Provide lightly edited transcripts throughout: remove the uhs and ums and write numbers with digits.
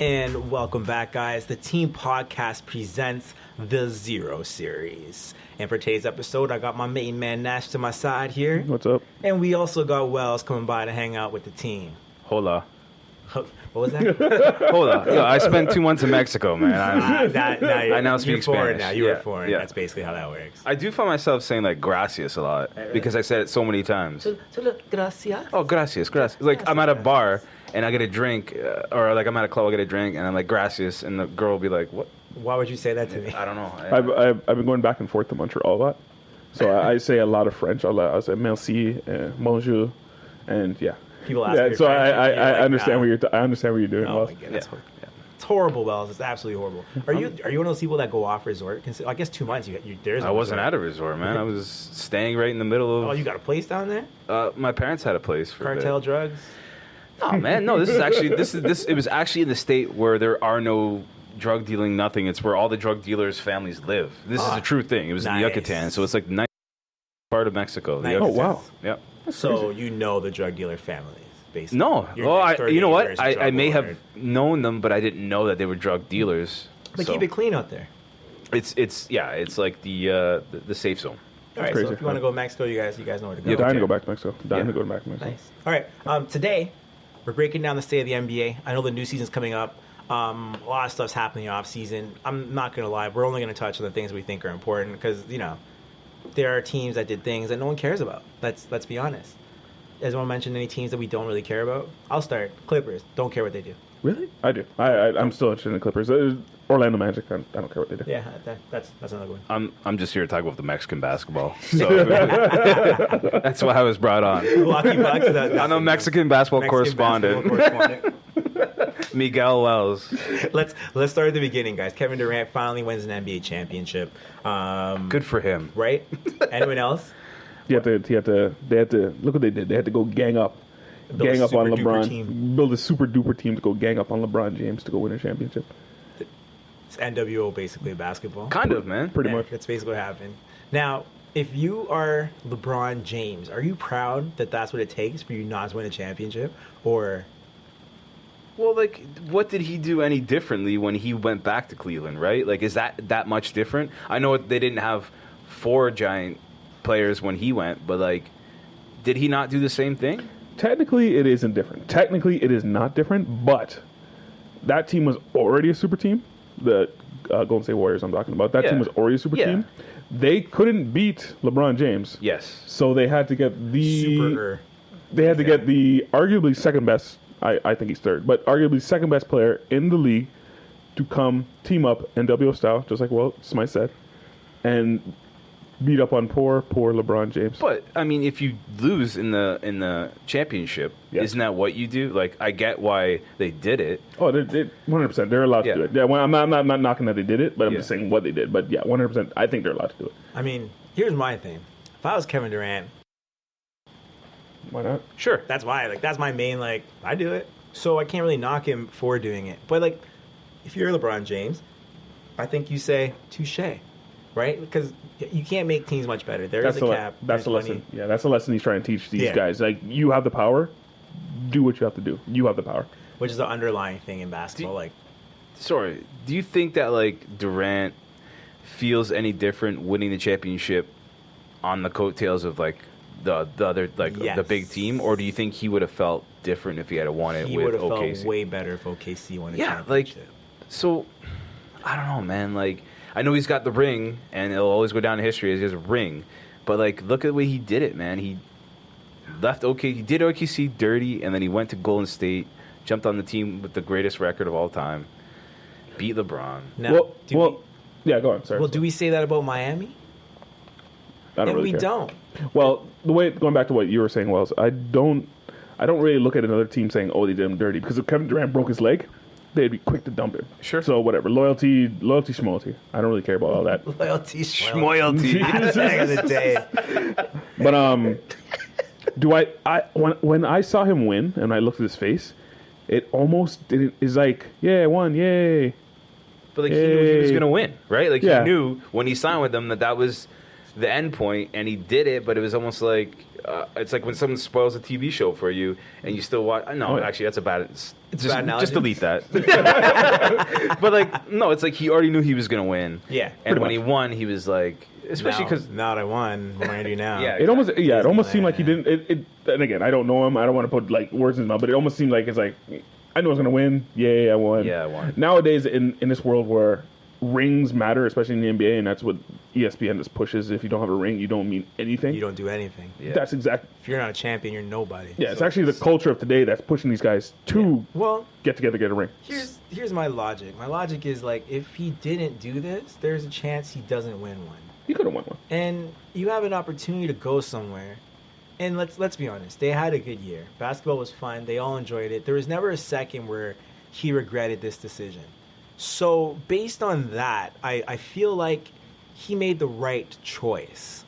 And welcome back, guys. The Team Podcast presents the Zero Series. And for today's episode, I got my main man Nash to my side here. What's up? And we also got Wells coming by to hang out with the team. Hola. What was that? Hola. Yo, I spent 2 months in Mexico, man. I now speak foreign Spanish. now. You Yeah, were foreign. yeah. That's basically how that works. I do find myself saying like gracias a lot because I said it so many times. Gracias. Oh, gracias. Like I'm at a bar and I get a drink, or like I'm at a club, I get a drink, and I'm like gracias, and the girl will be like, "What?" Why would you say that to me? I don't know. I've been going back and forth to Montreal a lot, so I say a lot of French. I say merci, bonjour, and yeah. People ask Yeah, me so French, I and you're like, understand what you're. I understand what you're doing. Oh Wells. my God, that's horrible. It's horrible, Wells. It's absolutely horrible. Are you one of those people that go off resort? I guess 2 months. There's. I wasn't at a resort, man. I was staying right in the middle of. Oh, you got a place down there? My parents had a place for Cartel a bit. drugs. Oh man, no. This is actually this. It was actually in the state where there are no drug dealing, nothing. It's where all the drug dealers' families live. This is a true thing. It was in the Yucatan, so it's like the nice part of Mexico. Nice. Oh wow. Yep. So you know the drug dealer families, basically. No. Your Well, next door you know neighbor what? is a I drug may lord. have known them, but I didn't know that they were drug dealers. But So keep it clean out there. It's like the safe zone. All right. crazy. So if you want to go to Mexico, you guys know where to go. Yeah, dying okay. to go back to Mexico. Dying Yeah. to go back to Mexico. Nice. All right. Today we're breaking down the state of the NBA. I know the new season's coming up. A lot of stuff's happening off season. I'm not gonna lie. We're only gonna touch on the things we think are important because there are teams that did things that no one cares about. Let's be honest. Does anyone mention any teams that we don't really care about? I'll start. Clippers. Don't care what they do. Really? I do. I'm still interested in the Clippers. Orlando Magic. I don't care what they do. Yeah, that's another one. I'm just here to talk about the Mexican basketball. So that's why I was brought on. Milwaukee Bucks. I'm a Mexican basketball correspondent. correspondent. Miguel Wells. Let's start at the beginning, guys. Kevin Durant finally wins an NBA championship. Good for him. Right? Anyone else? They had to look what they did. They had to go gang up Build a on super duper LeBron. team. Build a super duper team to go gang up on LeBron James to go win a championship. It's NWO basically in basketball. Kind of, man. Pretty Yeah, much. That's basically what happened. Now, if you are LeBron James, are you proud that that's what it takes for you not to win a championship? Or Well, like, what did he do any differently when he went back to Cleveland, right? Like, is that much different? I know they didn't have 4 giant players when he went, but, like, did he not do the same thing? Technically, it isn't different. Technically, it is not different, but that team was already a super team. The Golden State Warriors I'm talking about. That Yeah. team was already a super Yeah. team. They couldn't beat LeBron James. Yes. So they had to get super? They had to get the arguably second best, I think he's third, but arguably second best player in the league to come team up NWO style, just like Smythe said, and beat up on poor LeBron James. But I mean, if you lose in the championship, Yeah. isn't that what you do? Like, I get why they did it. Oh, they 100%. They're allowed Yeah. to do it. Yeah, well, I'm not knocking that they did it, but I'm Yeah. just saying what they did. But yeah, 100%. I think they're allowed to do it. I mean, here's my thing. If I was Kevin Durant, Why not? Sure. that's my main, I do it. So I can't really knock him for doing it. But, if you're LeBron James, I think you say, touche, right? Because you can't make teams much better. There is a cap. That's there's the lesson. money. Yeah, that's the lesson he's trying to teach these Yeah. guys. Like, you have the power. Do what you have to do. You have the power. Which is the underlying thing in basketball. Sorry. Do you think that, like, Durant feels any different winning the championship on the coattails of, like, the other, like, Yes. the big team, or do you think he would have felt different if he had won it he with would have OKC? felt way better if OKC won a Yeah, like, championship. so I don't know, man. Like, I know he's got the ring, and it'll always go down in history as he has a ring. But like, look at the way he did it, man. He he did OKC dirty, and then he went to Golden State, jumped on the team with the greatest record of all time, beat LeBron. Now, yeah, go on. Sorry. do we say that about Miami? I don't And really we care. don't. Well, going back to what you were saying, Wells, I don't really look at another team saying, "Oh, they did him dirty," because if Kevin Durant broke his leg, they'd be quick to dump him. Sure. So whatever, loyalty, schmoyalty. I don't really care about all that. Loyalty, Schmoyalty. At the end of the day. But when I saw him win and I looked at his face, it almost didn't. It's like, yeah, I won, yay. But like, he knew he was Yay. gonna win, right? Like, Yeah. he knew when he signed with them that was the end point, and he did it. But it was almost like, it's like when someone spoils a TV show for you and you still watch. No, actually, that's a bad. It's just, bad analogy. just delete that. But like, no, it's like he already knew he was gonna win. Yeah, and when he won, he was like, especially because now that I won, what am I gonna do now? Yeah. It almost seemed like he didn't. And again, I don't know him. I don't want to put like words in his mouth, but it almost seemed like it's like, I know I was gonna win. Yay, I won. Yeah, I won. Nowadays, in this world where rings matter, especially in the NBA, and that's what ESPN just pushes. If you don't have a ring, you don't mean anything. You don't do anything. Yeah. That's exactly. If you're not a champion, you're nobody. Yeah, it's actually the culture of today that's pushing these guys to Well, get together, get a ring. here's my logic. My logic is like, if he didn't do this, there's a chance he doesn't win one. He could have won one. And you have an opportunity to go somewhere. And let's be honest, they had a good year. Basketball was fun. They all enjoyed it. There was never a second where he regretted this decision. So based on that, I feel like he made the right choice.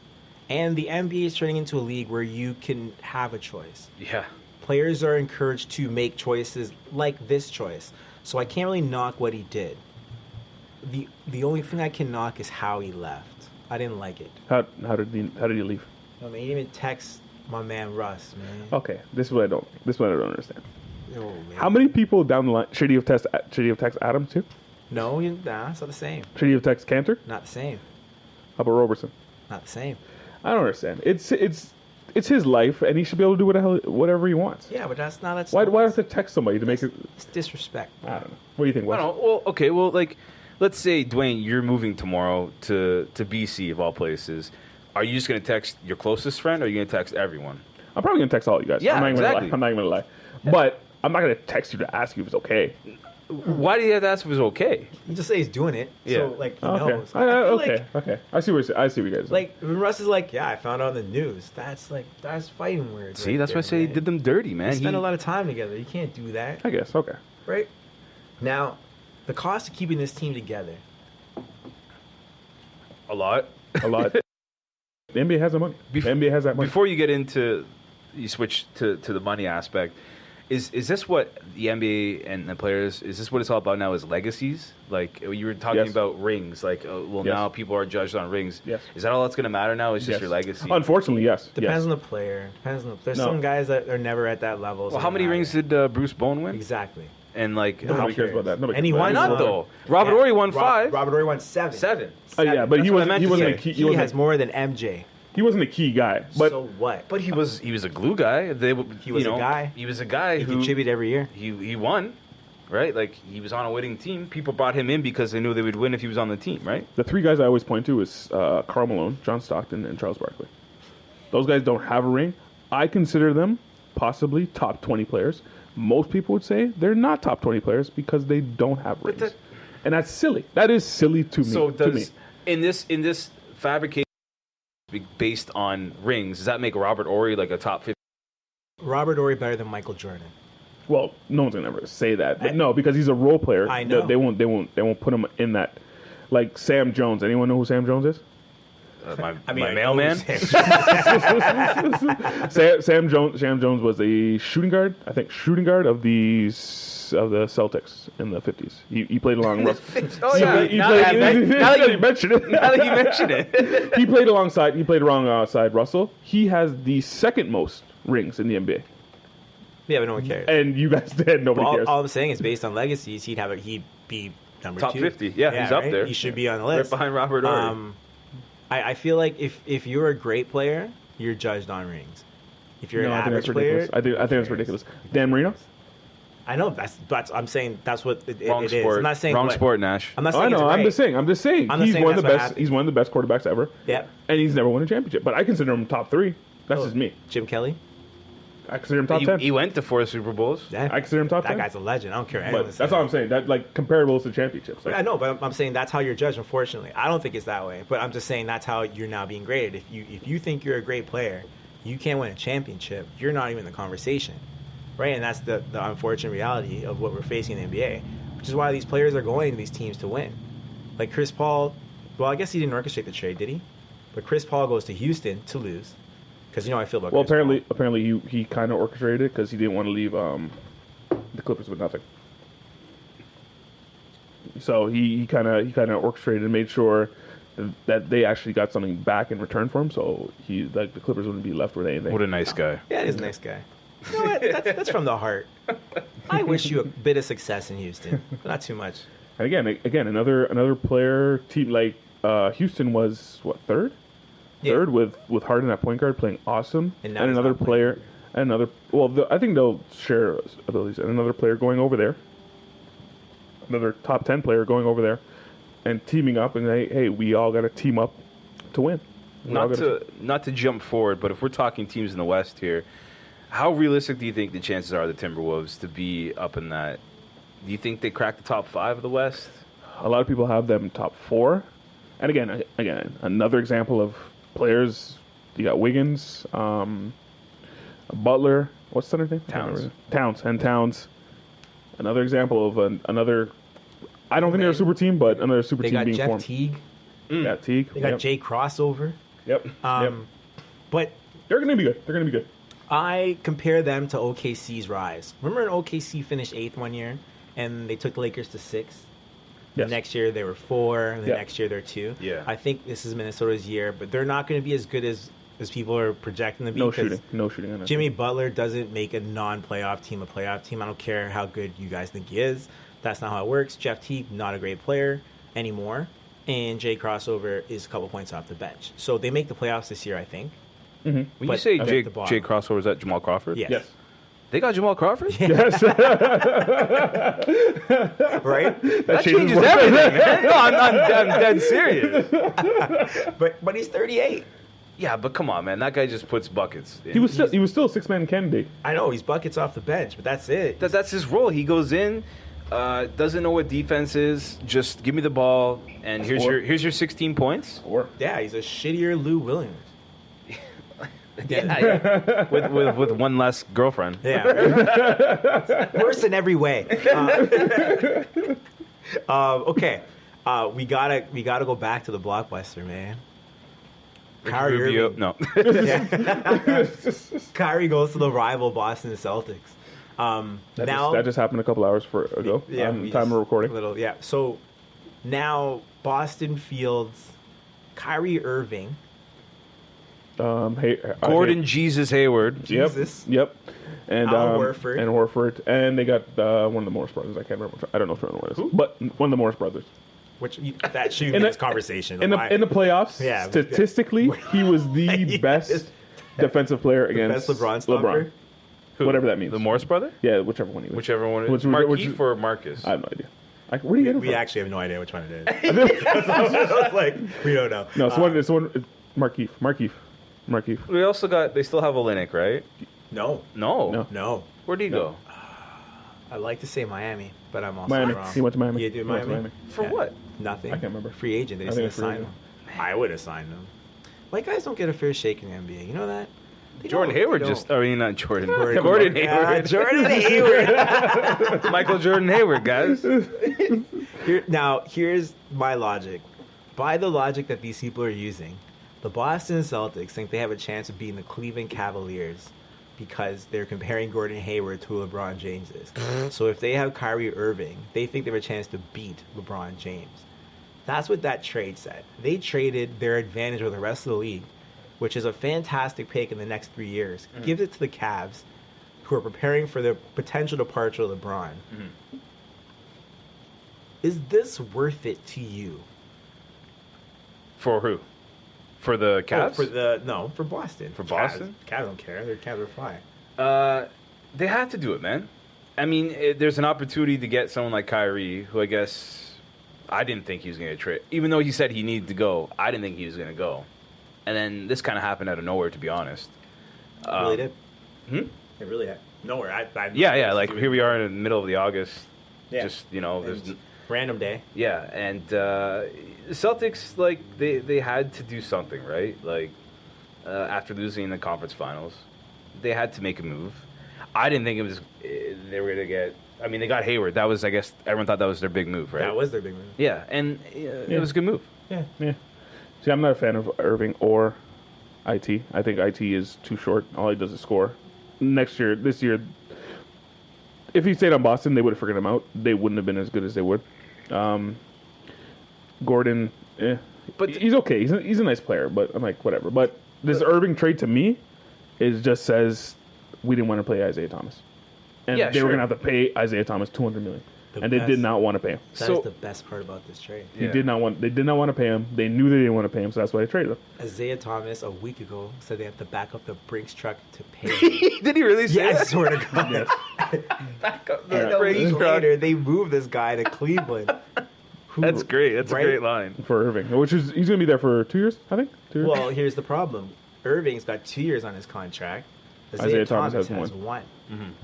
And the NBA is turning into a league where you can have a choice. yeah. Players are encouraged to make choices like this choice. So I can't really knock what he did. The only thing I can knock is how he left. I didn't like it. How did he leave? I mean, he didn't even text my man Russ, man. Okay, this is what I don't understand. Oh, man. How many people down the line should he have texted Adams too? No, nah, it's not the same. Should he have texted Cantor? Not the same. How about Robertson? Not the same. I don't understand. It's his life, and he should be able to do whatever he wants. Yeah, but that's not. Why do I have to text somebody to make it? It's disrespect. I don't know. What do you think, I Wes? don't know. Well, okay. Well, like, let's say Dwayne, you're moving tomorrow to BC of all places. Are you just gonna text your closest friend, or are you gonna text everyone? I'm probably gonna text all you guys. Yeah, I'm not exactly. I'm not even gonna lie. But I'm not gonna text you to ask you if it's okay. Why do you have to ask if it's okay? You just say he's doing it. Yeah. So like he Okay. knows. I feel Okay. Okay. I see what you guys. Like when Russ is like, yeah, I found out on the news. That's fighting words. See, right that's why I there, say he man. did them dirty, man. We spend a lot of time together. You can't do that, I guess. Okay. right? Now, the cost of keeping this team together. a lot. A lot. The NBA has the money. The NBA has that money. Before you get into, you switch to the money aspect. Is this what the NBA and the players? Is this what it's all about now? Is legacies? Like you were talking Yes. about rings. Like Yes. now people are judged on rings. Yes. Is that all that's going to matter now? Is just Yes. your legacy? Unfortunately, yes. Depends Yes. on the player. There's No. some guys that are never at that level. so Well, how it many rings matters. did Bruce Bowen win? Exactly? And like, Nobody cares about that. Nobody And he cares won about not some. though? Robert Horry won 5. Robert Horry won 7. 7. Yeah, but That's he what I wasn't. meant He to wasn't say. a key. He has more than MJ. He wasn't a key guy. But So what? But he was a glue guy. He was a guy. He was a guy He who contributed every year. he won, right? Like he was on a winning team. People brought him in because they knew they would win if he was on the team, right? the three guys I always point to is Karl Malone, John Stockton, and Charles Barkley. Those guys don't have a ring. I consider them possibly top 20 players. Most people would say they're not top 20 players because they don't have rings. that- And that's silly. That is silly to me. So to me. does in this fabrication based on rings, does that make Robert Horry like a top 50? Robert Horry better than Michael Jordan. Well, no one's gonna ever say that, but no, because he's a role player. I know. They won't put him in that. Like Sam Jones. Anyone know who Sam Jones is? My I mailman. Sam Jones was a shooting guard. I think shooting guard of the Celtics in the 50s. He played along Russell. Oh yeah. Now that you mention it. He played alongside Russell. He has the second most rings in the NBA, Yeah, but no one cares. and you guys did. Nobody cares. All I'm saying is based on legacies, he'd be number Top 2. 50. Yeah, he's up right? there. He should be on the Right list. behind Robert Horry. I feel like if you're a great player, you're judged on rings. If you're No, an I think average that's player, ridiculous. I think that's ridiculous. Dan Marino. I know that's I'm saying that's what it Wrong is. I'm sport. not saying Wrong what- sport, Nash. I'm not I saying know. it's I'm right. just saying. I'm not He's saying one of the that's what best. happened. He's one of the best quarterbacks ever. Yeah. And he's never won a championship. But I consider him top 3. That's just me. Jim Kelly. I consider him top 10. He went to 4 Super Bowls. Yeah. I consider him top That 10. guy's a legend. I don't care. what anyone But says. that's all I'm saying. That like comparables to championships. Like, I know, but I'm saying that's how you're judged. Unfortunately, I don't think it's that way. But I'm just saying that's how you're now being graded. If you think you're a great player, you can't win a championship. You're not even in the conversation, right? And that's the unfortunate reality of what we're facing in the NBA, which is why these players are going to these teams to win. Like Chris Paul. Well, I guess he didn't orchestrate the trade, did he? But Chris Paul goes to Houston to lose, because you know how I feel about. well, Chris Paul. apparently he kind of orchestrated it because he didn't want to leave the Clippers with nothing. So he kind of orchestrated and made sure that they actually got something back in return for him. So the Clippers wouldn't be left with anything. What a nice guy. Yeah, he's a nice guy. You know what? That's from the heart. I wish you a bit of success in Houston, but not too much. And again, another player team like Houston was what third with Harden at point guard playing awesome, And and now he's another not playing player, and another. Well, I think they'll share abilities, and another player going over there, another top 10 player going over there, and teaming up, and hey, we all got to team up to win. Not to jump forward, but if we're talking teams in the West here, how realistic do you think the chances are of the Timberwolves to be up in that? Do you think they crack the top 5 of the West? A lot of people have them top 4, and again, another example of players. You got Wiggins, Butler. What's the other name? Towns. Another example of another. I don't think they're a super team, but another super They team got being Jeff formed. Teague. Yeah, Teague. They got Jay Crossover. Yep. But They're going to be good. I compare them to OKC's rise. Remember when OKC finished 8th one year, and they took the Lakers to 6th? The Yes. next year they were 4, and the Yeah. next year they're 2. Yeah. I think this is Minnesota's year, but they're not going to be as good as people are projecting them to be. No 'cause shooting. On that Jimmy team. Butler doesn't make a non-playoff team a playoff team. I don't care how good you guys think he is. That's not how it works. Jeff Teague, not a great player anymore. And Jay Crossover is a couple points off the bench. So they make the playoffs this year, I think. When you But say at Jay the bottom. Crossover, is that Jamal Crawford? Yes. Yes. They got Jamal Crawford? Yes. Right? That changes everything, man. No, I'm dead serious. But he's 38. Yeah, but come on, man. That guy just puts buckets. he was still a 6-man candidate. I know, he's buckets off the bench, but that's it. That's his role. He goes in, doesn't know what defense is. Just give me the ball, and here's your 16 points. Or Yeah, he's a shittier Lou Williams. Yeah. with one less girlfriend. Yeah. Worse in every way. Okay. We gotta go back to the blockbuster, man. Kyrie Rubio, Irving. no. Yeah. Kyrie goes to the rival Boston Celtics. that just happened a couple hours ago. Yeah, on time of recording. So now Boston fields Kyrie Irving. Gordon Jesus Hayward. Jesus. Yep. And Al Horford. And Horford. And they got one of the Morris brothers. I can't remember. I don't know if one it is. But one of the Morris brothers. That should be In this the- conversation. In the playoffs, Yeah. statistically, he was the Yes. best defensive player against best LeBron stopper? Who? Whatever that means. The Morris brother? Yeah, whichever one he was. Whichever one. Which- Markieff or Marcus? I have no idea. Where do you get him We from? actually have no idea which one it is. I was like, we don't know. No, it's Markieff. We also got. They still have Olynyk, right? No. No. Where'd he go? I like to say Miami, but I'm also Miami. wrong. He went to Miami. You did He went to Miami? For Yeah. what? Nothing. I can't remember. Free agent. They I just think didn't it's free sign agent. him. I would have signed him. White guys don't get a fair shake in the NBA. You know that? They Jordan don't. Hayward They just. don't. I mean, not Jordan. Gordon Gordon Yeah, Hayward. Jordan Hayward. Michael Jordan Hayward, guys. Here's my logic. By the logic that these people are using, the Boston Celtics think they have a chance of beating the Cleveland Cavaliers because they're comparing Gordon Hayward to who LeBron James is. So if they have Kyrie Irving, they think they have a chance to beat LeBron James. That's what that trade said. They traded their advantage with the rest of the league, which is a fantastic pick in the next 3 years. Gives it to the Cavs, who are preparing for the potential departure of LeBron. Is this worth it to you? For who? For the Cavs? For Boston. For Boston? Cavs don't care. Their Cavs are fine. They have to do it, man. I mean, there's an opportunity to get someone like Kyrie, who I guess I didn't think he was going to trade. Even though he said he needed to go, I didn't think he was going to go. And then this kind of happened out of nowhere, to be honest. It really did. It really had nowhere. Yeah. Like here we are in the middle of the August. Yeah. Just there's random day. yeah, and the Celtics like they had to do something, right? Like after losing the conference finals, they had to make a move. I didn't think it was they were gonna get. I mean, they got Hayward. That was, I guess, everyone thought that was their big move, right? That was their big move. Yeah, and it was a good move. Yeah. See, I'm not a fan of Irving or IT. I think IT is too short. All he does is score. This year, if he stayed on Boston, they would have figured him out. They wouldn't have been as good as they would. Gordon, But he's okay. He's a nice player, but I'm like, whatever. But this Irving trade to me just says we didn't want to play Isaiah Thomas. And Yeah, they were sure. going to have to pay Isaiah Thomas $200 million. And they did not want to pay him. That is the best part about this trade. Yeah. They did not want to pay him. They knew they didn't want to pay him, so that's why they traded him. Isaiah Thomas a week ago said they have to back up the Brinks truck to pay him. Did he really say Yeah, I that? swear to God. Yes. Back up And the a Brinks week truck. later, they moved this guy to Cleveland. Who- That's great. That's right? a great line. For Irving, which is he's going to be there for 2 years, I think. 2 years. Well, here's the problem. Irving's got 2 years on his contract. Isaiah Thomas has one.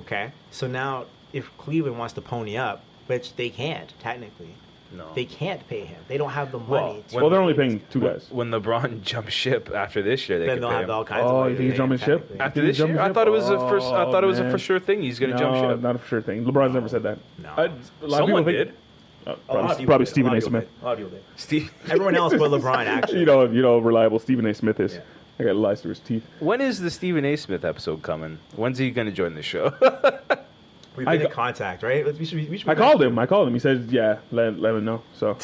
Okay? So now, if Cleveland wants to pony up, which they can't, technically, No. they can't pay him. They don't have the Well, money. Well, they're only paying 2 guys. When LeBron jumps ship after this year, they Then could they'll pay have him. all kinds of Oh, money you to think he's pay jumping him, ship? technically. After Did he this year, jump I ship? thought it was a first. I thought it was a man. for sure thing. He's going to jump ship. Not a for sure thing. LeBron's never said that. No. A lot of Someone people think- did. A lot of people Probably did. Stephen lot A. of people Smith. did. A lot of people did. Steve. Everyone else but LeBron, actually. You know, reliable Stephen A. Smith is. Yeah. I got lies through his teeth. When is the Stephen A. Smith episode coming? When's he going to join the show? We've I been in got- contact, right? We should I called him. He said, "Yeah, let him know." So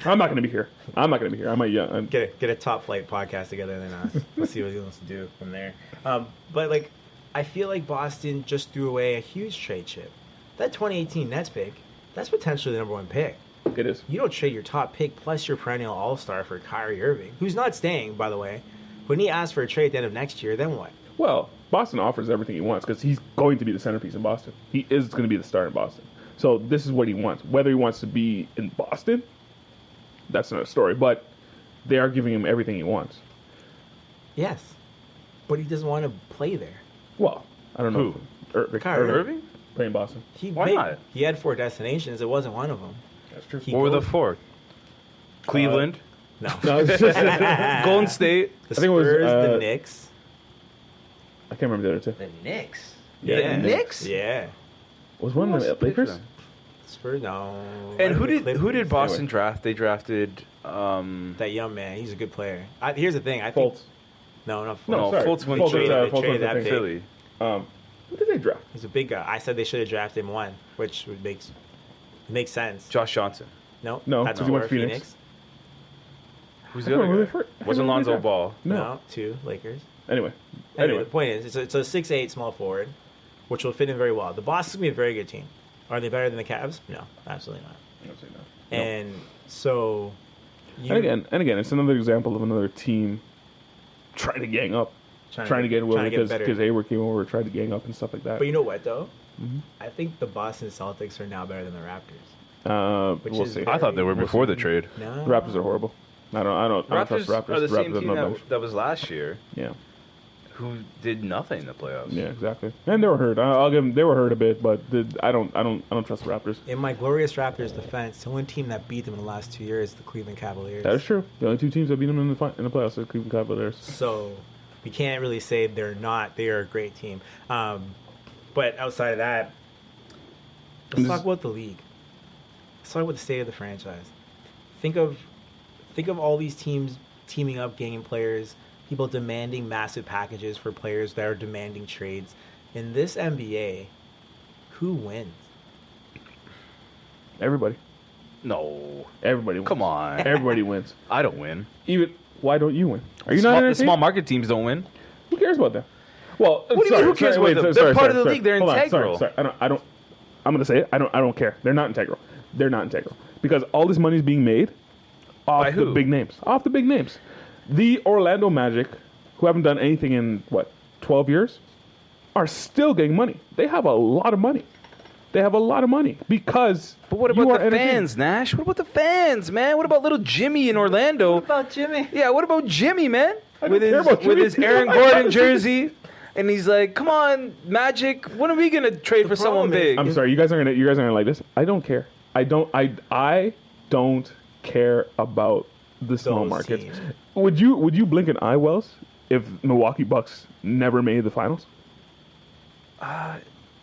I'm not going to be here. I might get a top flight podcast together, and then we'll see what he wants to do from there. But like, I feel like Boston just threw away a huge trade chip. That 2018 Nets pick, that's potentially the number 1 pick. It is. You don't trade your top pick plus your perennial all-star for Kyrie Irving, who's not staying, by the way. When he asks for a trade at the end of next year, then what? Well, Boston offers everything he wants because he's going to be the centerpiece in Boston. He is going to be the star in Boston. So this is what he wants. Whether he wants to be in Boston, that's another story. But they are giving him everything he wants. Yes, but he doesn't want to play there. Well, I don't know. Kyrie Irving? playing Boston. Why not? He had 4 destinations. It wasn't one of them. That's true. He What were the goes- 4? Cleveland, No. No, it's just, Golden State. The I think it was, Spurs, the Knicks. I can't remember the other two. The Knicks. Yeah, the Knicks. Yeah. Was one of the Lakers? Spurs, no. And One of the who did Clippers. Boston draft? They drafted. That young man. He's a good player. Here's the thing. I Fultz. think. No, not Fultz. No, sorry. Fultz went Fultz to was, they Fultz traded was that the pick. Philly. What did they draft? He's a big guy. I said they should have drafted him 1, which makes sense. Josh Johnson. No, No, that's because he went to where Phoenix. Who's I the don't know other who guy? they fir- I Wasn't don't know who they Lonzo drafted. Ball. No, 2 Lakers. Anyway. Anyway, the point is, it's a 6'8" small forward, which will fit in very well. The Boston's gonna be a very good team. Are they better than the Cavs? No, absolutely not. Absolutely not. No. And so, And again, it's another example of another team trying to gang up, trying to get Will because better. Hayward came over, tried to gang up and stuff like that. But you know what, though? Mm-hmm. I think the Boston Celtics are now better than the Raptors. Which We'll is see. very- I thought they were before the trade. No, The Raptors are horrible. I don't trust the Raptors. are the The same Raptors team are not that was last year, Yeah, who did nothing in the playoffs. yeah, exactly. And they were hurt. I'll give them. They were hurt a bit, but I don't trust the Raptors. In my glorious Raptors defense, the only team that beat them in the last 2 years is the Cleveland Cavaliers. That is true. The only 2 teams that beat them in the playoffs are the Cleveland Cavaliers. So we can't really say they're not. They are a great team. But outside of that, let's talk about the league. Let's talk about the state of the franchise. Think of all these teams teaming up, gaining players, people demanding massive packages for players that are demanding trades. In this NBA, who wins? Everybody. No, Everybody wins. come on. Everybody wins. I don't win. Even why don't you win? Are you not The entertained? small market teams don't win. Who cares about them? Well, What do you mean, who cares about them? They're part of the league. They're Hold on, integral. sorry. I don't. I'm gonna say it. I don't care. They're not integral. They're not integral because all this money is being made off By the who? big names. Off the big names. The Orlando Magic, who haven't done anything in 12 years, are still getting money. They have a lot of money. They have a lot of money because. But what you about are the entertained. fans, Nash? What about the fans, man? What about little Jimmy in Orlando? about Jimmy? Yeah, what about Jimmy, man? I don't care about With Jimmy. his Aaron Gordon jersey, and he's like, "Come on, Magic, when are we gonna trade for someone problem is- big?" I'm sorry, you guys are gonna like this. I don't care. I don't care about the small Those markets. teams. Would you blink an eye, Wells, if Milwaukee Bucks never made the finals?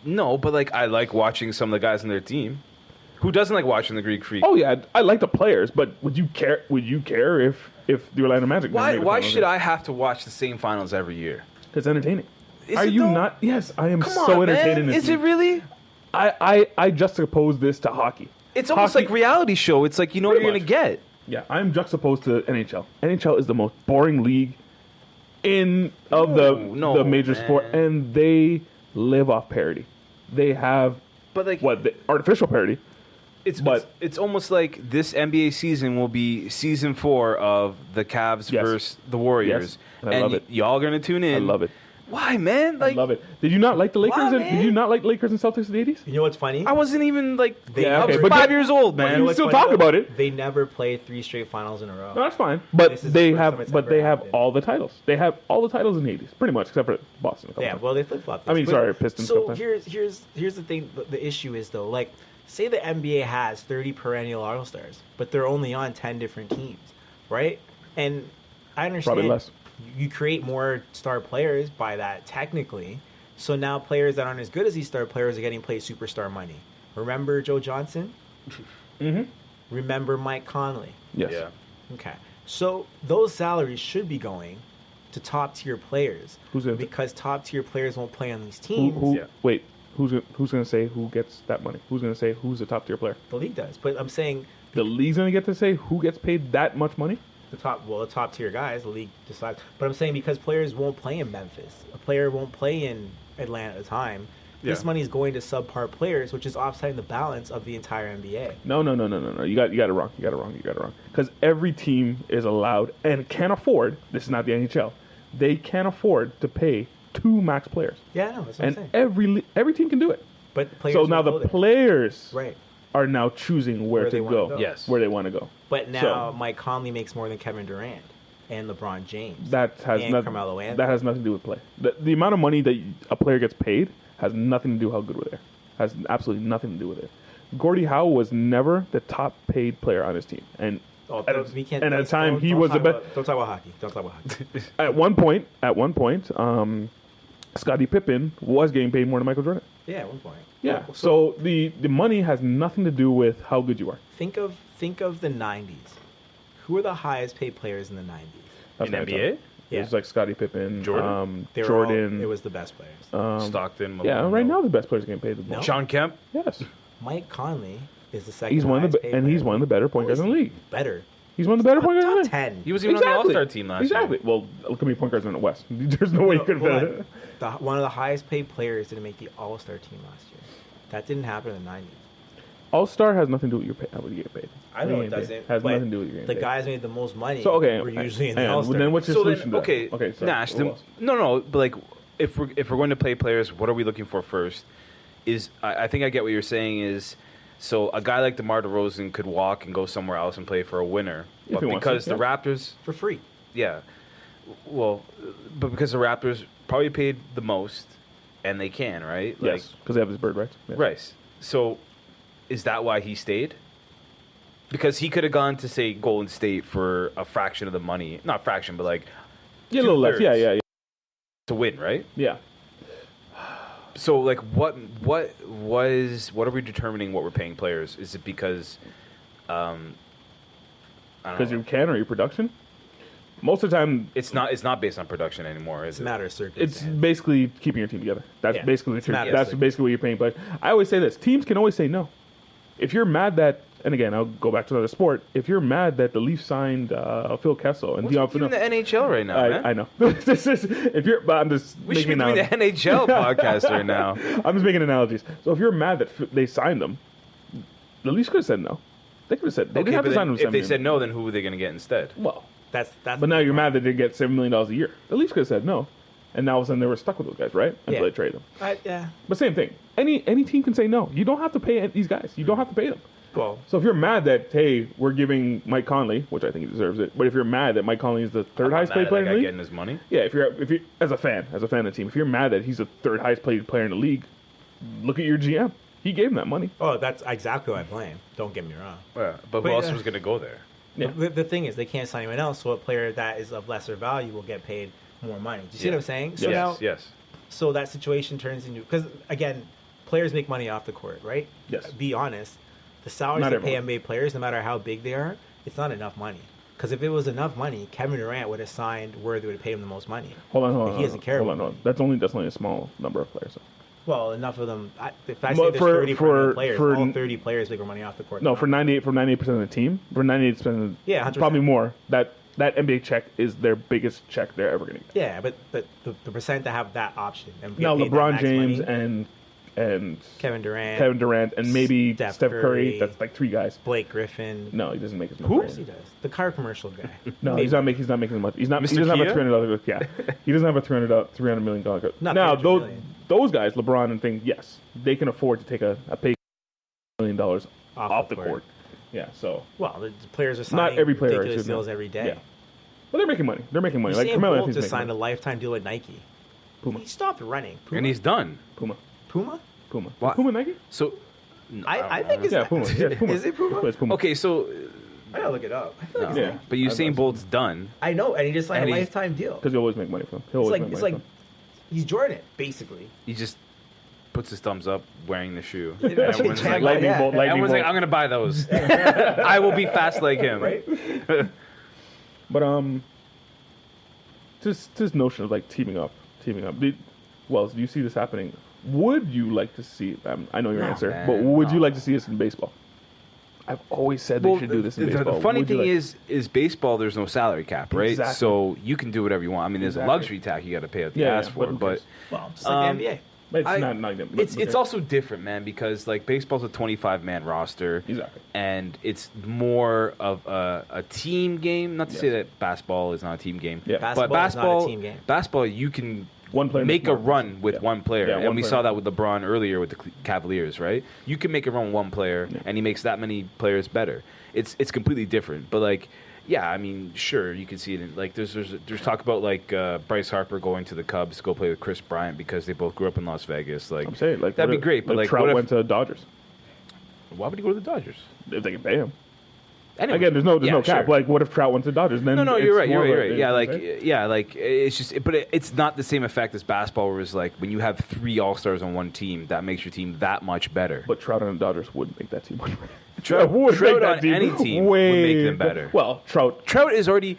No, but like I like watching some of the guys on their team. Who doesn't like watching the Greek Freak? Oh yeah, I like the players, but would you care? Would you care if the Orlando Magic? never made the Why finals? should I have to watch the same finals every year? It's entertaining. Is Are it you though? not? Yes, I am Come so on, entertained in man. this. Is it league. really? I juxtapose this to hockey. It's almost Hockey- like reality show. It's like you know what Pretty you're going to get. Yeah, I'm juxtaposed to NHL. NHL is the most boring league the major sport, man. and they live off parity. They have But like the artificial parity. it's almost like this NBA season will be season 4 of the Cavs Yes. versus the Warriors. Yes. I love it. Y'all going to tune in. I love it. Why, man? I Like love it. Did you not like the Lakers? Why, Did man? you not like Lakers and Celtics in the 80s? You know what's funny? I wasn't even like Yeah, I was okay, but 5 you- years old, but man. you what's still funny, talk though? about it. They never played 3 straight finals in a row. No, that's fine. But This is they the first time it's ever they have happened. all the titles. They have all the titles in the 80s, pretty much, except for Boston. A couple Yeah, times. well, they flip flop. I mean, sorry, Pistons So couple here's the thing. The issue is though, like, say the NBA has 30 perennial All Stars, but they're only on 10 different teams, right? And I understand Probably less. you create more star players by that technically. So now players that aren't as good as these star players are getting paid superstar money. Remember Joe Johnson? Mm-hmm. Remember Mike Conley? Yes. Yeah. Okay. So those salaries should be going to top tier players. Who's gonna- because top tier players won't play on these Who, teams. Yeah. Wait, who's going to say who gets that money? Who's going to say who's the top tier player? The league does. But I'm saying The league's going to get to say who gets paid that much money? the top tier guys, the league decides. But I'm saying because players won't play in Memphis, a player won't play in Atlanta at a time. This Yeah. money is going to subpar players, which is offsetting the balance of the entire NBA. No. You got it wrong. Because every team is allowed and can afford. This is not the NHL. They can afford to pay 2 max players, Yeah, I know. That's what I'm and saying. every team can do it. But players So now won't go the there. players Right. are now choosing where Where to they wanna go. go. Yes. Where they want to go. But now So- Mike Conley makes more than Kevin Durant and LeBron James. That has and nothing. Carmelo Anthony. That has nothing to do with play. The amount of money that a player gets paid has nothing to do how good we're there. Has absolutely nothing to do with it. Gordie Howe was never the top paid player on his team, and Oh, at, we can't. and at the don't- time he don't was the talk best. about- Don't talk about hockey. Don't talk about hockey. At one point, Scottie Pippen was getting paid more than Michael Jordan. Yeah, at one point. Yeah. Well, So the money has nothing to do with how good you are. think of the '90s. Who were the highest paid players in the '90s? That's In what I'm NBA? talking. It Yeah. was like Scottie Pippen, Jordan? They were Jordan. all, it was the best players. Stockton. yeah, Malone, right no. now the best players getting paid the No. most. Sean Kemp. Yes, Mike Conley is the second. he's one of the highest paid and he's player. one of the better point guards in the league. Better. He's one of the better point guards in the Top league. 10. He was even on the All-Star team last exactly. year. Well, look how many point guards are in the West. There's no way you could Hold have on. One of the highest paid players didn't make the All-Star team last year. That didn't happen in the '90s. All Star has nothing to do with your pay, how you get paid. I know it Getting paid. doesn't. Has but nothing to do with your the getting paid. guys made the most money. So okay, were usually in hang the on. All-Star. Then what's your So solution? then, to that? okay, Okay, sorry. Nash. What else? No, but like if we're going to play players, what are we looking for first? I think I get what you're saying is, so a guy like DeMar DeRozan could walk and go somewhere else and play for a winner, If but he wants because to, the yeah. Raptors, for free. yeah, well, but because the Raptors probably paid the most, and they can, right? Yes, because they have his bird rights. Yeah. Right. So, is that why he stayed? Because he could have gone to say Golden State for a fraction of the money, not fraction, but like Yeah, a little less. Yeah, 2/3 yeah, yeah. to win, right? Yeah. So, like, what are we determining what we're paying players? Is it because, I don't Because know. you can or your production. Most of the time, It's not based on production anymore, is It's a it? matter of it's circumstance. basically keeping your team together. That's Yeah, basically it's a matter of that's circumstance. basically what you're paying players. I always say this: teams can always say no. If you're mad that, and again, I'll go back to another sport. If you're mad that the Leafs signed Phil Kessel and What's Dion with you in the NHL right now, man? I know. This is if you're, but I'm just We should be making doing the analogies. NHL podcast right now. I'm just making analogies. So if you're mad that they signed them, the Leafs could have said no. They could have said they Okay, didn't have but to sign then them. if they said no, then who were they going to get instead? well, That's. but now you're mad that they get $7 million a year. The Leafs could have said no, and now all of a sudden they were stuck with those guys, right? Until Yeah. they trade them. Yeah. But same thing. Any team can say no. You don't have to pay these guys. You don't have to pay them. Well, So if you're mad that hey, we're giving Mike Conley, which I think he deserves it, but if you're mad that Mike Conley is the third highest paid player in the league, getting his money. yeah, if you're as a fan of the team, if you're mad that he's the third highest paid player in the league, look at your GM. He gave him that money. oh, that's exactly what I blame. Don't get me wrong. Yeah, but who But, else yeah. was going to go there? Yeah. The thing is, they can't sign anyone else, so a player that is of lesser value will get paid more money. Do you see Yeah. what I'm saying? So yes, now, yes. so that situation turns into because again, players make money off the court, right? Yes. Be honest. The salaries Not they pay everyone. NBA players, no matter how big they are, it's not enough money. Because if it was enough money, Kevin Durant would have signed where they would have paid him the most money. Hold on. He doesn't care Hold about on. That's only a small number of players. Well, enough of them. If I say Well, there's for- 30 for- players, for- all 30 players make more money off the court. No, for 98% of the team, for 98%, Yeah, 100%. probably more. That NBA check is their biggest check they're ever going to get. Yeah, but the percent to have that option. And get Now paid that LeBron max James money, and Kevin Durant, and maybe Steph Steph Curry. Curry. That's like 3 guys. Blake Griffin. No, he doesn't make as much. Of money. course he does. The car commercial guy. No, Maybe. he's not making as much. He Mr. doesn't have a Kia? $300. Yeah, he doesn't have a $300 million. Not Now 300 those million. those guys, LeBron and thing, yes, they can afford to take a pay $1 million off the court. Yeah, so Well, the players are Not signing every player ridiculous should know. deals every day. Yeah. But they're making money. They're making money. Like Usain Carmelo Bolt Anthony's just making signed a money. lifetime deal with Nike. Puma. He stopped running. Puma? And he's done. Puma. Puma? Is Puma Nike? So, I think it's Yeah, Puma. Yeah, Puma. Is it Puma? It's Puma. okay, so I gotta look it up. I feel like no. it's Yeah. But Usain Bolt's done. I know, and he just signed And a he's- lifetime deal. Because he'll always make money from him. He'll It's always like make it's money like he's Jordan, basically. He just puts his thumbs up wearing the shoe. Yeah, And everyone's exactly. like, Lightning Yeah. bolt, lightning everyone's like, bolt. I'm gonna buy those. I will be fast like him. Right? But just this notion of like teaming up. Wells, do you see this happening? Would you like to see? I know your No, answer, man, but would you no. like to see this in baseball? I've always said they should do this in baseball. The funny Would you thing like- is baseball. There's no salary cap, right? Exactly. So you can do whatever you want. I mean, there's Exactly. a luxury tax you got to pay out the Yeah, ass yeah, for, but who but cares? Well, just like the NBA. But it's I- not it's also different, man, because like baseball's a 25-man roster, Exactly. and it's more of a team game. Not to say Yes. that basketball is not a team game, Yeah. but Basketball is not a team game. basketball, you can One player make makes a more. run with Yeah. one player, Yeah, and one we player. saw that with LeBron earlier with the Cavaliers, right? You can make a run with one player, Yeah. and he makes that many players better. It's completely different, but like. Yeah, I mean, sure, you can see it. Like, there's talk about like Bryce Harper going to the Cubs to go play with Chris Bryant because they both grew up in Las Vegas. Like, I'm saying like that'd what be if- great. But what like, if Trout what if, went to Dodgers why would he go to the Dodgers? if they can pay him. Anyway, Again, there's no yeah, cap. sure. Like, what if Trout went to Dodgers? Then No, it's you're right. more You're of right. a- You're right. you know what I'm saying? It's just, but it's not the same effect as basketball, where it's like when you have 3 All-Stars on one team, that makes your team that much better. But Trout and the Dodgers would make that team. Trout would Trout make that on any team would way make them better. Well, Trout. Trout is already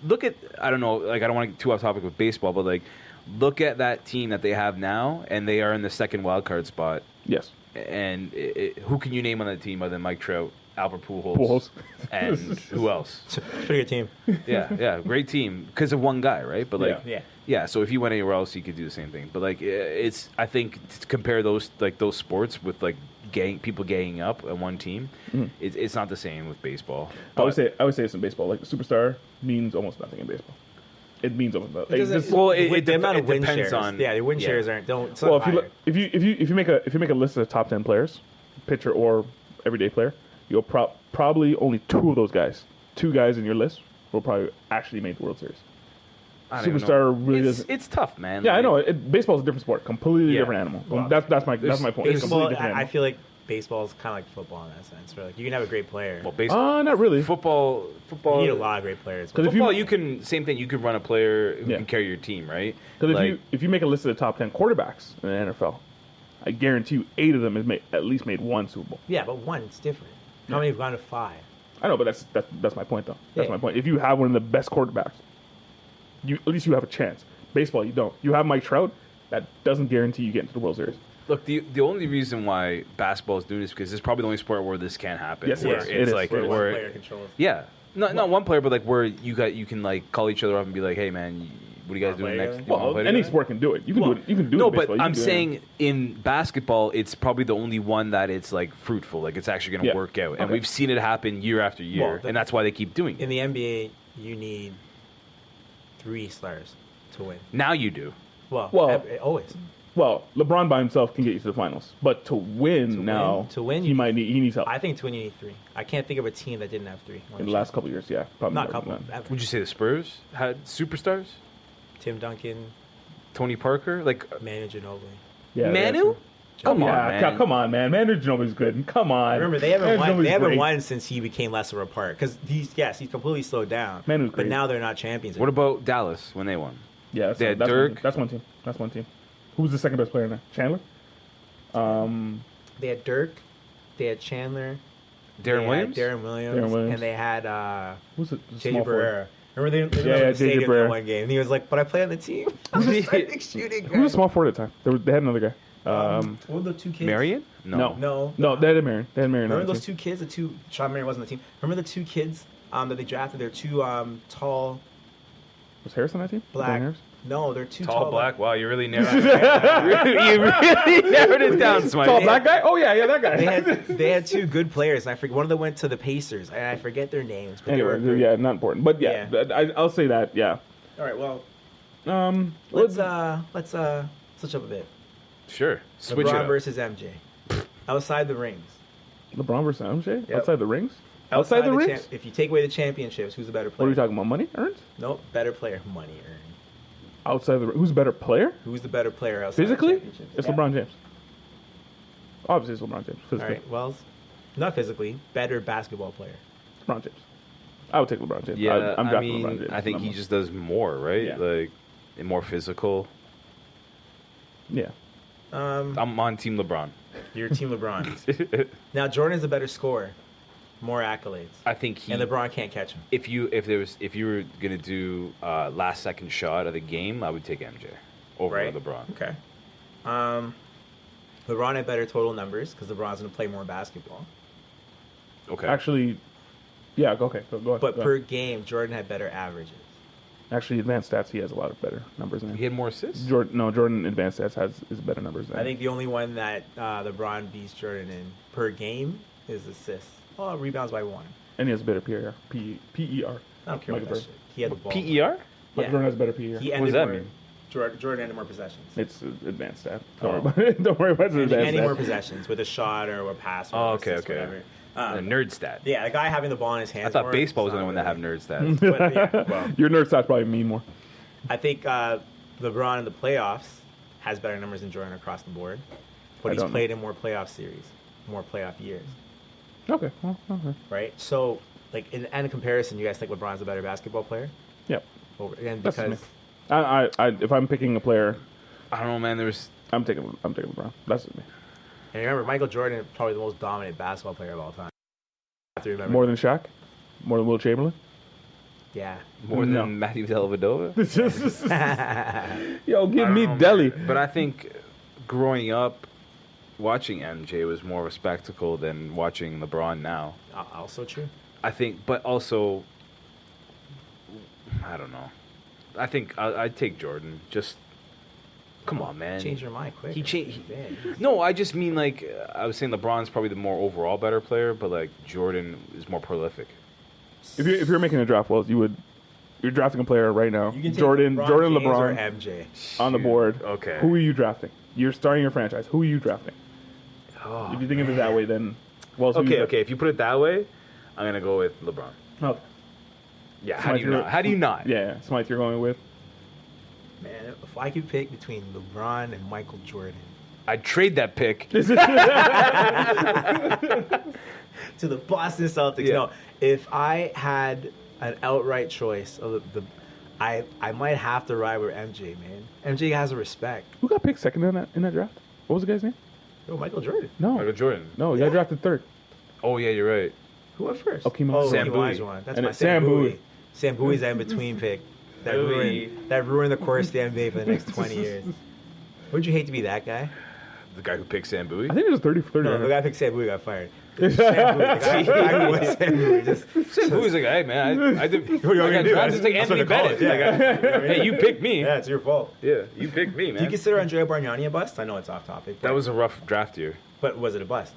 look at, I don't know, like I don't want to get too off topic with baseball, but like look at that team that they have now, and they are in the second wild card spot. Yes. And who can you name on that team other than Mike Trout, Albert Pujols, Pujols. and who else? It's a pretty good team. Yeah, great team because of one guy, right? But like, Yeah. so if he went anywhere else, he could do the same thing. But like, I think to compare those sports with like people ganging up on one team, it's not the same with baseball. I would say it's in baseball. Like the superstar means almost nothing in baseball. It means almost nothing. Because It's just- well, the amount of it win depends shares. on- the win yeah. shares aren't don't. It's well, not if you higher. look, if you make a list of the top 10 players, pitcher or everyday player, you'll probably only 2 of those guys, 2 guys in your list, will probably actually make the World Series. I don't even know. Superstar really doesn't. It's tough, man. Yeah, I Like, know. Baseball's a different sport, completely Yeah. different animal. Well, that's my point. there's It's completely baseball, different I animal. feel like baseball is kind of like football in that sense. Where like you can have a great player. Well, baseball, Not really. football. You need a lot of great players. 'Cause if Football, you can same thing. You can run a player who Yeah. can carry your team, right? Because Like, if you make a list of the top 10 quarterbacks in the NFL, I guarantee you 8 of them has at least made 1 Super Bowl. Yeah, but one, it's different. How many have gone to 5? I know, but that's my point though. That's Yeah. my point. If you have one of the best quarterbacks, at least you have a chance. Baseball, you don't. You have Mike Trout, that doesn't guarantee you get into the World Series. look, the only reason why basketball is doing this because it's probably the only sport where this can happen. Yes, it where is. it's It is. like Where One where player controls. yeah, not one player, but like where you can like call each other up and be like, hey man, what are you guys doing play next? together? You wanna Well, play any together? sport can do it. You can do it. You can do No, it. in baseball. but You I'm can do it. saying in basketball, it's probably the only one that it's like fruitful, like it's actually going to Yeah. work out, and Okay. we've seen it happen year after year, Well, and that's why they keep doing it. In the NBA, you need 3 stars to win. Now you do. Well- Always. Well, LeBron by himself can get you to the finals, but to win now, you he needs help. I think to win you need 3. I can't think of a team that didn't have 3. In the last couple of years, yeah, probably not more couple. than that. Ever. Would you say the Spurs had superstars? Tim Duncan, Tony Parker, like Manu Ginobili. Yeah, Manu? Come on, yeah, man. come on, man. Manu Ginobili's good. Come on. Remember, they haven't Manu won. Ginobili's They haven't great. won since he became less of a part. Because he's completely slowed down. Manu's but great. now they're not champions. What anymore. about Dallas when they won? Yeah, They had that's Dirk. That's one team. That's one team. Who's the second best player now? Chandler. They had Dirk, they had Chandler, Darren they Williams? had Darren Williams, and they had Who's it? JJ Small forward. Barrera. Remember they Yeah, made a yeah, mistake JJ in Barrera. that one game. And he was like, "But I play on the team." I'm just like shooting. Who was the small forward at the time? They had another guy. What were the two kids? Marion? No. No. They had Marion. They had Marion. Remember on the those team. two kids? Sean Marion wasn't on the team. Remember the two kids that they drafted? They're two tall, Was Harrison on that team? black. Brian Harris? No, they're two Tall black. Wow, you really narrowed it down, Smythe. Tall black guy? Oh, yeah, that guy. They had two good players, and I forget one of them went to the Pacers, and I forget their names. But Anyway, they were yeah, not important. But yeah, I'll say that, yeah. All right, well, Let's let's switch up a bit. Sure. Switch it LeBron up. versus MJ. Outside the rings. LeBron versus MJ? Yep. Outside the rings? Outside the rings? If you take away the championships, who's the better What player? are we talking about? Money earned? Nope, better player. Money earned. Outside the who's a better player? Who's the better player outside Physically? the championships? It's Yeah. LeBron James. Obviously, it's LeBron James. All Physically. right, Wells. Not physically. Better basketball player. LeBron James. I would take LeBron James. Yeah, I'm I drafting mean, LeBron James. I think he just does more, right? Yeah. Like, and more physical. Yeah. I'm on Team LeBron. You're Team LeBron. Now Jordan's a better scorer, more accolades, I think he. and LeBron can't catch him. If you were gonna do last second shot of the game, I would take MJ over Right. LeBron. Okay. LeBron had better total numbers because LeBron's going to play more basketball. Okay. Actually, yeah, okay. Go ahead. But Go per ahead. game, Jordan had better averages. Actually, advanced stats, he has a lot of better numbers than he had more assists. Jordan advanced stats is better numbers than I think the only one that LeBron beats Jordan in per game is assists. Oh, rebounds by one. And he has better PER. PER. I don't care Michael about that shit. He had the ball. PER? Yeah. Jordan has better PER. He What ended does that more, mean? Jordan ended more possessions. It's advanced stat. Oh. Don't worry about it. Don't worry about the advanced Any more stat. possessions with a shot or a pass or Oh, an okay, assist, okay. whatever. A nerd stat. Yeah, the guy having the ball in his hands. I thought more, baseball was it's the only one not that have really- nerd stats. But, yeah, well, Your nerd stats probably mean more. I think LeBron in the playoffs has better numbers than Jordan across the board, but I he's don't know. played in more playoff series, more playoff years, Okay. Well, okay. right? So, like in comparison, you guys think LeBron's a better basketball player? Yep. And That's because me. I if I'm picking a player, I don't know, man. There's I'm taking LeBron. That's just me. and remember, Michael Jordan is probably the most dominant basketball player of all time. I have to remember. More than Shaq? More than Will Chamberlain? Yeah. more than No. Matthew Dellavedova. Yo, give I me don't know, Delhi. man. But I think growing up, watching MJ was more of a spectacle than watching LeBron now. Also true. I think, but also, I don't know. I think I'd take Jordan. Just come on, man. Change your mind quick. He changed. No, I just mean like I was saying LeBron's probably the more overall better player, but like Jordan is more prolific. If you're making a draft, well, you're drafting a player right now. You can take Jordan, James LeBron or MJ. on the board. Okay. Who are you drafting? You're starting your franchise. Who are you drafting? Oh, If you think of it that way, then well, who you okay. If you put it that way, I'm gonna go with LeBron. Okay. Yeah. Smythe, you're- How do you not? Yeah, Smythe, you're going with. Man, if I could pick between LeBron and Michael Jordan I'd trade that pick. to the Boston Celtics. Yeah. No, if I had an outright choice of I might have to ride with MJ, man. MJ has a respect. Who got picked second in that draft? What was the guy's name? Oh, Michael Jordan. No, Michael Jordan. no, he Yeah. got drafted third. Oh yeah, you're right. Who went first? Akeem Oh, Olajuwon. Sam Bowie. Olajuwon. That's And my it's Sam Bowie. Sam Bowie's that in between pick. That Bowie. ruined the course of the NBA for the next 20 years. Would you hate to be that guy? The guy who picked Sam Bowie. I think it was 30 for 30. No, the guy who picked Sam Bowie got fired. Sam Bowie, the guy who was Sam Bowie. Sam Bowie's like, hey man, I did. What do you want me to do? Just like That's what Anthony they call Bennett. it. Yeah. Like, hey, you picked me. Yeah, it's your fault. Yeah, you picked me, Do man. you consider Andrea Bargnani a bust? I know it's off topic. That was a rough draft year. But was it a bust?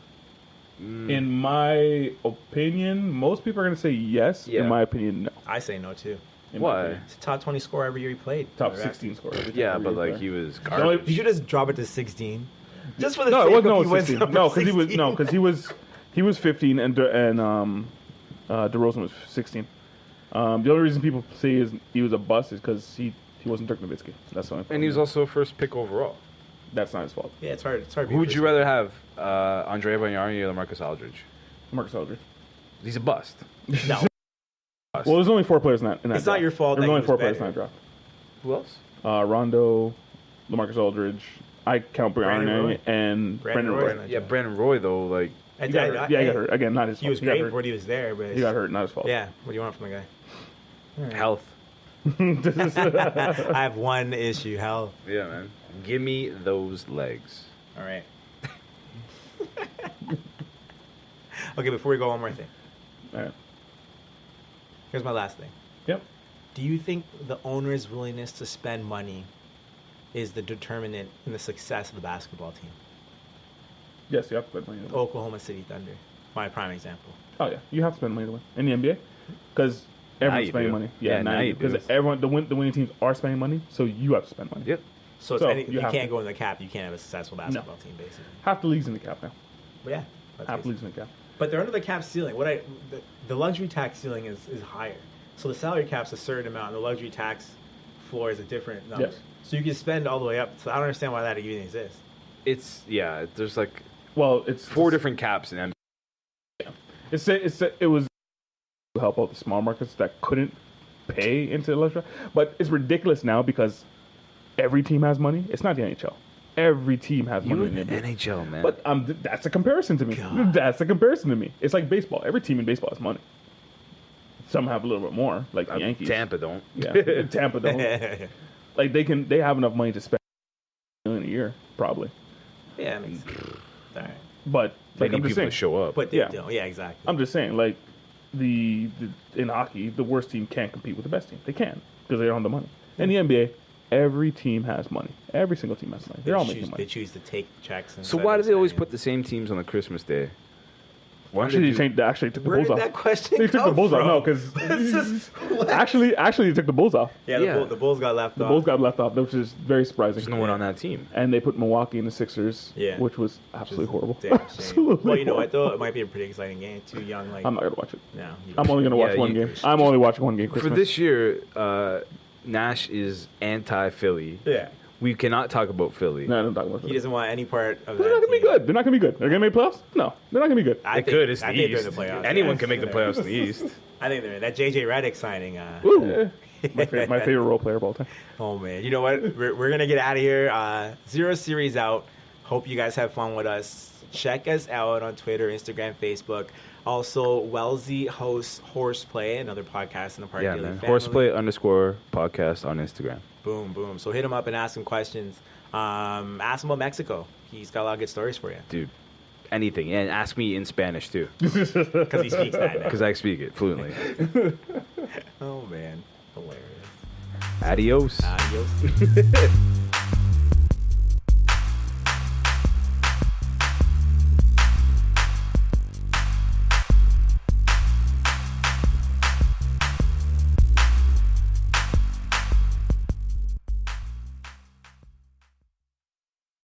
In my opinion, most people are going to say yes. Yeah. In my opinion, no. I say no too. In my Why? opinion. It's a top 20 score every year he played. Top Correct. 16 scorer. Yeah, but like he was You garbage. should just drop it to 16. Just for the No, sake it wasn't. of No, he wins 16. number No, because he was 15 and DeRozan was 16. The only reason people say is he was a bust is because he wasn't Dirk Nowitzki. That's the only And he was also first pick overall. That's not his fault. Yeah, it's hard. It's hard. To be Who would first. you rather have, Andrea Bargnani or Marcus Aldridge? Marcus Aldridge. He's a bust. No, Well, there's only 4 players in that. it's not draft. your fault. There's that only he 4 was players in better. that draft. Who else? Rondo, LaMarcus Aldridge. I count Brandon Bargnani Roy. and Brandon Brandon Roy. Roy. Yeah, Brandon Roy though. Like He got hurt. Yeah, he got hurt. Again, not his fault. He was got great hurt. when he was there, but He got hurt, not his fault. Yeah, what do you want from the guy? health. I have one issue. Health. Yeah, man. Give me those legs. All right. Okay, before we go, one more thing. All right. Here's my last thing. Yep. Do you think the owner's willingness to spend money is the determinant in the success of the basketball team? Yes, you have to spend money to win. Oklahoma City Thunder, my prime example. Oh yeah, you have to spend money to win in the NBA because everyone's you spending do. money. Yeah, now you do. because everyone the winning teams are spending money, so you have to spend money. Yep. So, So if you have can't to. go in the cap, you can't have a successful basketball team, basically. Half the league's in the cap now. But yeah, that's Half the basically- league's in the cap. But they're under the cap ceiling. The luxury tax ceiling is higher. So the salary cap's a certain amount, and the luxury tax floor is a different number. Yes. So you can spend all the way up. So I don't understand why that even exists. It's there's like Well, it's 4 different caps in NBA. It was to help out the small markets that couldn't pay into the luxury, but it's ridiculous now because every team has money. It's not the NHL. Every team has You money in in the the NBA. NHL, man. But that's a comparison to me. God. That's a comparison to me. It's like baseball. Every team in baseball has money. Some have a little bit more, like the Yankees. Tampa don't. Yeah, Tampa don't. Like they have enough money to spend $1 million a year, probably. Yeah, that makes sense. All right. But They like, need I'm just people saying, to show up. But they Yeah. don't. Yeah, exactly. I'm just saying, like the in hockey, the worst team can't compete with the best team. They can because they don't have the money. In the NBA, every team has money. Every single team has money. They're all making They money. choose to take checks. So why do they always put the same teams on the Christmas day? Why don't Actually, they they actually took the Where Bulls did off. that question They took the come Bulls off. from? No, This is- because what? actually, they took the Bulls off. Yeah, the Bulls got left The off. Bulls got left off, which is very surprising. There's no one on that team. And they put Milwaukee and the Sixers, Yeah. which was absolutely horrible. Damn shame. Absolutely Well, you know what horrible. though? It might be a pretty exciting game. Too young, like I'm not gonna watch it. no. you I'm don't. only gonna watch Yeah, one you- game. I'm only watching one game. For Christmas. this year, Nash is anti-Philly. Yeah, We cannot talk about Philly. No, don't talk about he it. doesn't want any part of that. They're not gonna be team. good. They're not gonna be good. They're gonna make playoffs. No, they're not gonna be good. I They think, could. It's I the think East. they're in the playoffs. Anyone Yeah. can make the playoffs in the East. I think they're in that JJ Redick signing. Woo! my favorite role player of all time. Oh man, you know what? We're gonna get out of here. Zero series out. Hope you guys have fun with us. Check us out on Twitter, Instagram, Facebook. Also, Wellesley hosts Horseplay, another podcast in the Park Yeah, Daily man. family. Horseplay_podcast on Instagram. Boom, boom. So hit him up and ask him questions. Ask him about Mexico. He's got a lot of good stories for you Dude, anything. And ask me in Spanish, too. because he speaks that now. Because I speak it fluently. Oh man, hilarious. Adios. Adios.